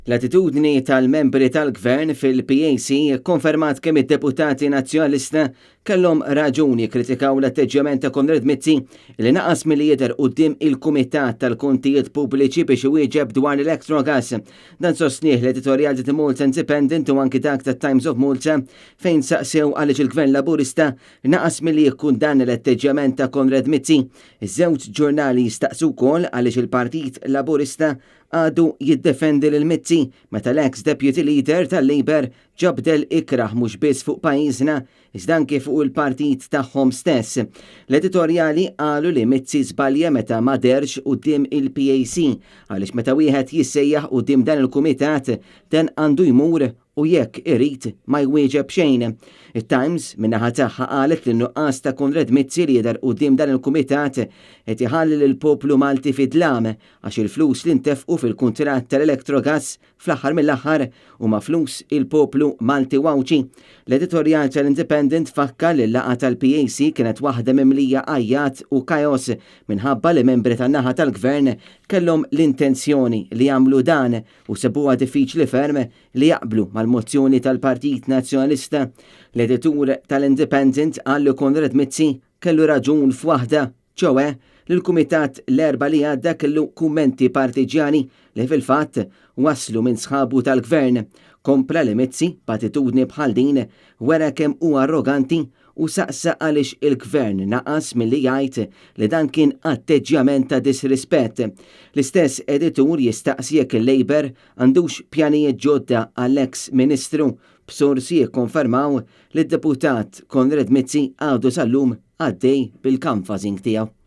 L-attitudni tal-membri tal-gvern fil-PAC konfermat kemm id-deputati nazzjonalista kellhom raġuni kritikaw l-atteġġjament ta' Konrad Mizzi li naqas milli jidher quddiem il-Kumitat tal-Kontijiet Pubbliċi biex iwieġeb dwar l-Electrogas. Dan sostnieh l-editorjal ta' Malta Independent u anki dak ta' Times of Malta fejn saqsew għaliex il-Gvern Laburista naqas milli jikkundanna l-atteġġjament ta' Konrad Mizzi. Iż-żewġ ġurnali jistaqsu wkoll għaliex il-Partit Laburista għadu jiddefendi l-Mizzi meta l-ex deputy leader tal-Labor ġabdel ikraħ mhux biss fuq pajjiżna iżda anke fuq il-partit tagħhom stess. L-editorjali qalu li Mizzi żbalja meta ma derx quddiem il-PAC għaliex meta wieħed jissejjaħ quddiem dan il-kumitat dan għandu jmur u jekk irid ma jwieġeb xejn. It-Times minnaħa tagħha qalet li nuqqas ta' Konrad Mizzi li jidher quddiem dan il-kumitat qed iħallil il-poplu Malti fid-dlam għax il-flus li ntefqu fil-kuntratt tal-Electrogas fl-aħħar mill-aħħar huma flus il-poplu Malti wawċi. L-editorjal tal-Independent fakka li l-laqgħa tal-PAC kienet waħda mimlija għajjat u kajos minħabba li membri tan-naħa tal-gvern kellhom l-intenzjoni li jagħmlu dan u sebuha diffiċli ferm li jaqblu mal-mozzjoni tal-Partit Nazzjonalista. L-editur tal-Independent qal li Konrad Mizzi kellu raġun f'waħda, ċoe li l-Kumitat l-erba li għadda kellu kummenti partiġjani li fil-fatt waslu minn sħabu tal-gvern. Kompla li Mizzi b'attitudni bħal din wara kemm huwa arroganti u saqsa għaliex il-gvern naqas milli jgħid li dan kien atteġġjament ta' disrispett. L-istess editur jistaqsi jekk il-Labor għandux pjanijiet ġodda għall-ex ministru b'sorsi jikkonfermaw li d-deputat Konrad Mizzi għadu sal-lum għaddej bil-canvassing tiegħu.